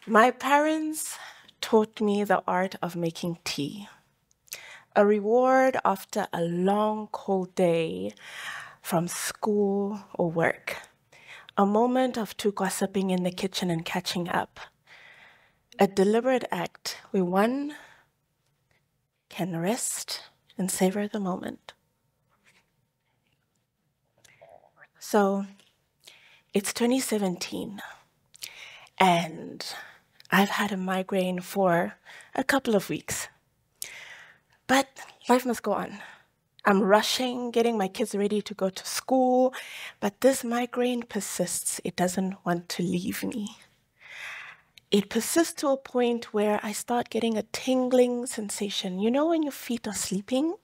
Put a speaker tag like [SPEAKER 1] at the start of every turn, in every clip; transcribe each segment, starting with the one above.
[SPEAKER 1] My parents taught me the art of making tea, a reward after a long, cold day from school or work, a moment of two gossiping in the kitchen and catching up, a deliberate act where one can rest and savor the moment. So it's 2017, and I've had a migraine for a couple of weeks. But life must go on. I'm rushing, getting my kids ready to go to school, but this migraine persists. It doesn't want to leave me. It persists to a point where I start getting a tingling sensation. You know when your feet are sleeping?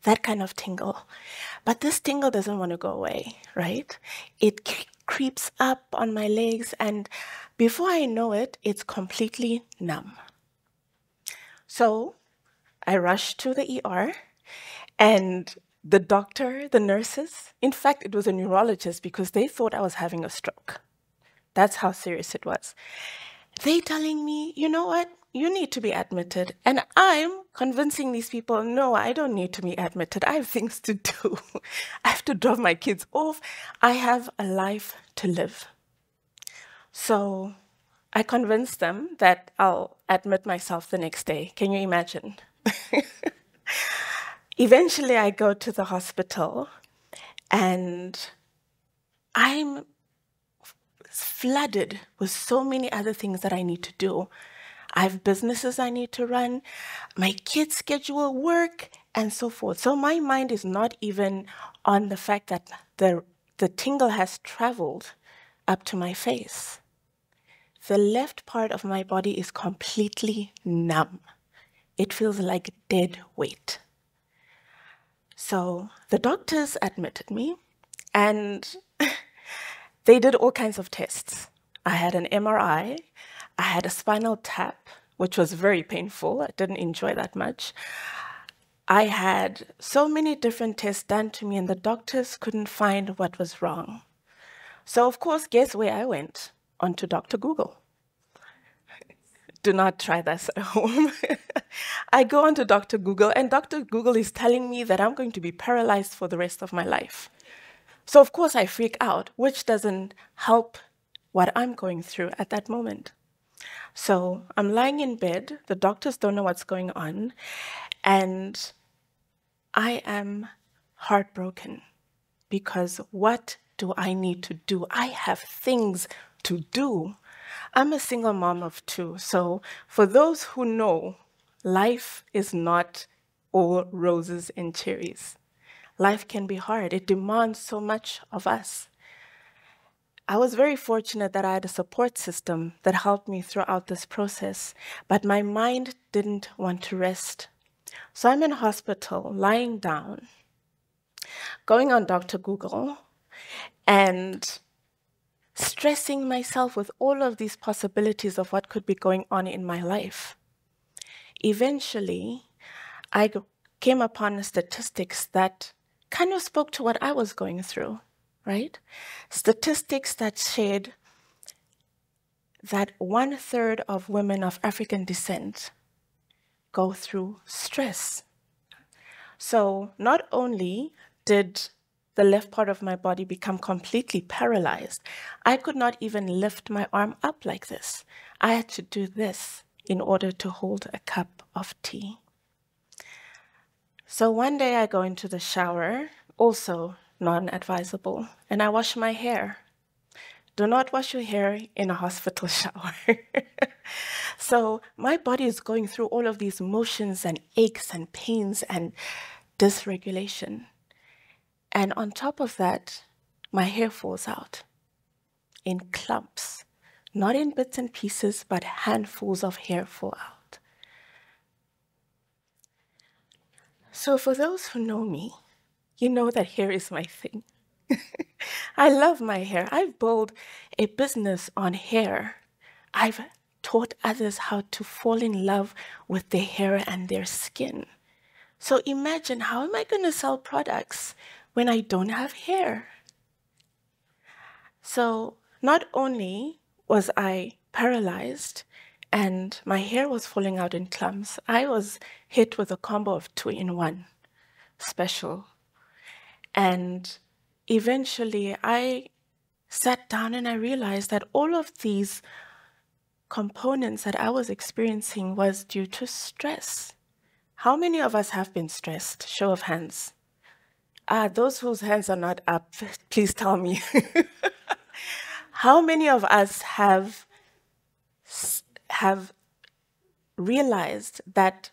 [SPEAKER 1] That kind of tingle. But this tingle doesn't want to go away, right? It creeps up on my legs, and before I know it, it's completely numb. So I rush to the ER, and the doctor, the nurses, in fact, it was a neurologist because they thought I was having a stroke. That's how serious it was. They telling me, you know what? You need to be admitted. And I'm convincing these people, no, I don't need to be admitted. I have things to do. I have to drop my kids off. I have a life to live. So I convinced them that I'll admit myself the next day. Can you imagine? Eventually, I go to the hospital and I'm flooded with so many other things that I need to do. I have businesses I need to run, my kids' schedule, work, and so forth. So my mind is not even on the fact that the tingle has traveled up to my face. The left part of my body is completely numb. It feels like dead weight. So the doctors admitted me, and they did all kinds of tests. I had an MRI, I had a spinal tap, which was very painful. I didn't enjoy that much. I had so many different tests done to me, and the doctors couldn't find what was wrong. So, of course, guess where I went? Onto Dr. Google. Do not try this at home. I go onto Dr. Google, and Dr. Google is telling me that I'm going to be paralyzed for the rest of my life. So, of course, I freak out, which doesn't help what I'm going through at that moment. So I'm lying in bed, the doctors don't know what's going on, and I am heartbroken because what do I need to do? I have things to do. I'm a single mom of two, so for those who know, life is not all roses and cherries. Life can be hard. It demands so much of us. I was very fortunate that I had a support system that helped me throughout this process, but my mind didn't want to rest. So I'm in hospital, lying down, going on Dr. Google, and stressing myself with all of these possibilities of what could be going on in my life. Eventually, I came upon statistics that kind of spoke to what I was going through, right? Statistics that shared that 1/3 of women of African descent go through stress. So not only did the left part of my body become completely paralyzed, I could not even lift my arm up like this. I had to do this in order to hold a cup of tea. So one day I go into the shower, also non-advisable, and I wash my hair. Do not wash your hair in a hospital shower. So my body is going through all of these motions and aches and pains and dysregulation. And on top of that, my hair falls out in clumps, not in bits and pieces, but handfuls of hair fall out. So for those who know me, you know that hair is my thing. I love my hair. I've built a business on hair. I've taught others how to fall in love with their hair and their skin. So imagine, how am I going to sell products when I don't have hair? So not only was I paralyzed, and my hair was falling out in clumps. I was hit with a combo of 2-in-1 special. And eventually I sat down and I realized that all of these components that I was experiencing was due to stress. How many of us have been stressed? Show of hands. Those whose hands are not up, please tell me. How many of us have realized that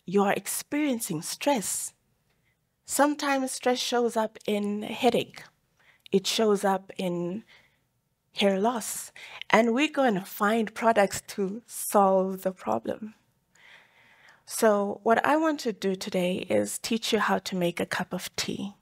[SPEAKER 1] you are experiencing stress? Sometimes stress shows up in headache. It shows up in hair loss. And we're going to find products to solve the problem. So what I want to do today is teach you how to make a cup of tea.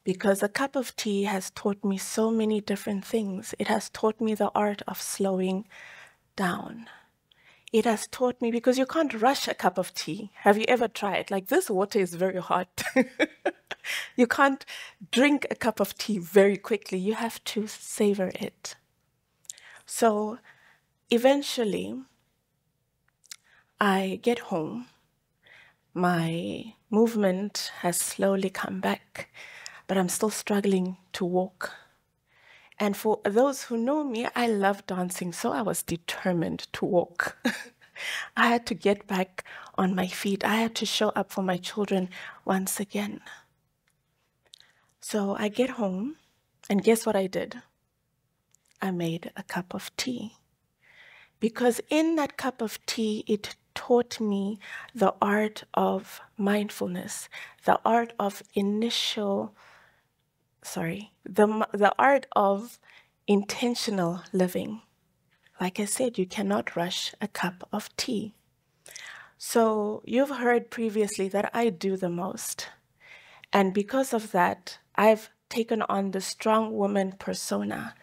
[SPEAKER 1] Because a cup of tea has taught me so many different things. It has taught me the art of slowing down. It has taught me, because you can't rush a cup of tea. Have you ever tried? Like, this water is very hot. You can't drink a cup of tea very quickly. You have to savor it. So eventually, I get home. My movement has slowly come back, but I'm still struggling to walk. And for those who know me, I love dancing, so I was determined to walk. I had to get back on my feet. I had to show up for my children once again. So I get home, and guess what I did? I made a cup of tea. Because in that cup of tea, it taught me the art of mindfulness, the art of the art of intentional living. Like I said, you cannot rush a cup of tea. So you've heard previously that I do the most. And because of that, I've taken on the strong woman persona,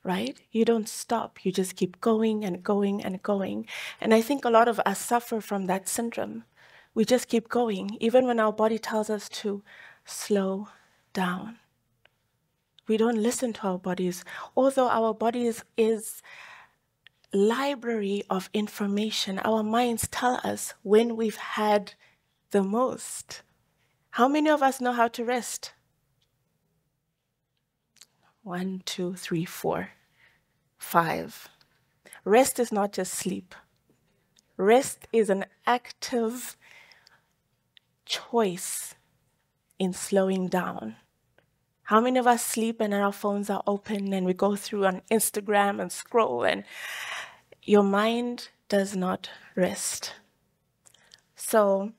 [SPEAKER 1] right? You don't stop. You just keep going and going and going. And I think a lot of us suffer from that syndrome. We just keep going, even when our body tells us to slow down. We don't listen to our bodies, although our bodies is library of information. Our minds tell us when we've had the most. How many of us know how to rest? 1, 2, 3, 4, 5. Rest is not just sleep. Rest is an active choice in slowing down. How many of us sleep and our phones are open and we go through on Instagram and scroll, and your mind does not rest? So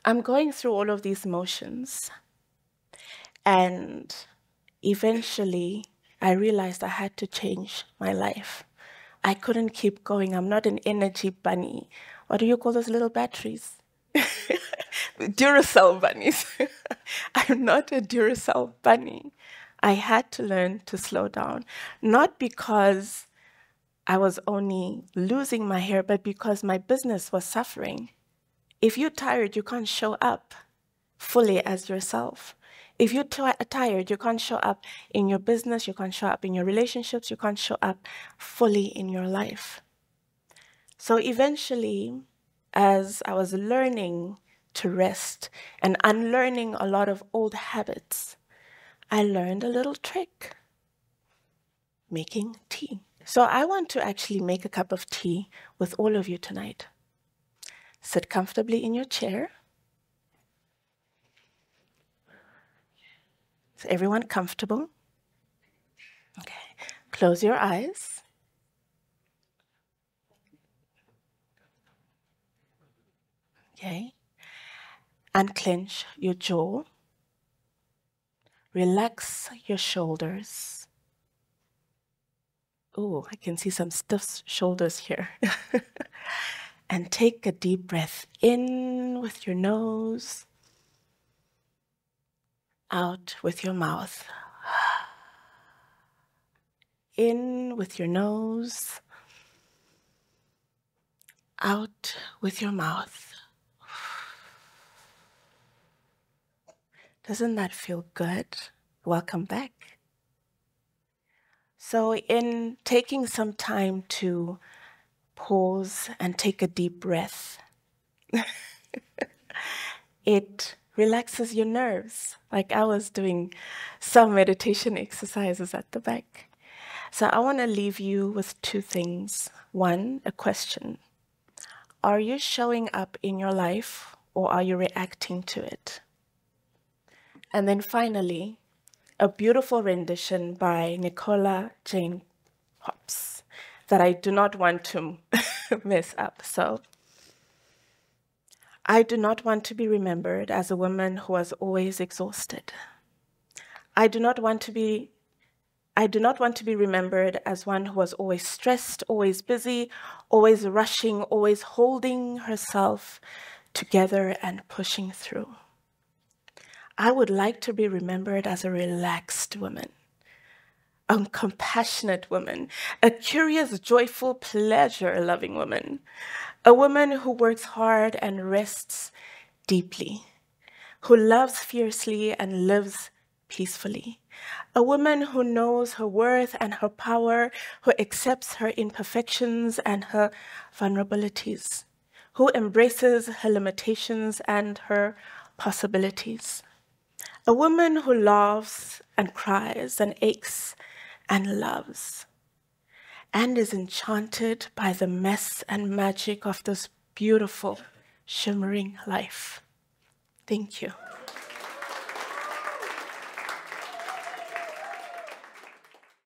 [SPEAKER 1] I'm going through all of these motions, and eventually I realized I had to change my life. I couldn't keep going. I'm not an energy bunny. What do you call those little batteries? Duracell bunnies. I'm not a Duracell bunny. I had to learn to slow down, not because I was only losing my hair, but because my business was suffering. If you're tired, you can't show up fully as yourself. If you're tired, you can't show up in your business, you can't show up in your relationships, you can't show up fully in your life. So eventually, as I was learning to rest and unlearning a lot of old habits, I learned a little trick: making tea. So I want to actually make a cup of tea with all of you tonight. Sit comfortably in your chair. Is everyone comfortable? Okay. Close your eyes. Okay. Unclench your jaw. Relax your shoulders. Oh, I can see some stiff shoulders here. And take a deep breath in with your nose, out with your mouth. In with your nose, out with your mouth. Doesn't that feel good? Welcome back. So in taking some time to pause and take a deep breath. It relaxes your nerves. Like I was doing some meditation exercises at the back. So I want to leave you with two things. One, a question. Are you showing up in your life or are you reacting to it? And then finally, a beautiful rendition by Nicola Jane Hobbs that I do not want to mess up. So, I do not want to be remembered as a woman who was always exhausted. I do not want to be remembered as one who was always stressed, always busy, always rushing, always holding herself together and pushing through. I would like to be remembered as a relaxed woman, a compassionate woman, a curious, joyful, pleasure-loving woman, a woman who works hard and rests deeply, who loves fiercely and lives peacefully, a woman who knows her worth and her power, who accepts her imperfections and her vulnerabilities, who embraces her limitations and her possibilities, a woman who laughs and cries and aches and loves, and is enchanted by the mess and magic of this beautiful, shimmering life. Thank you.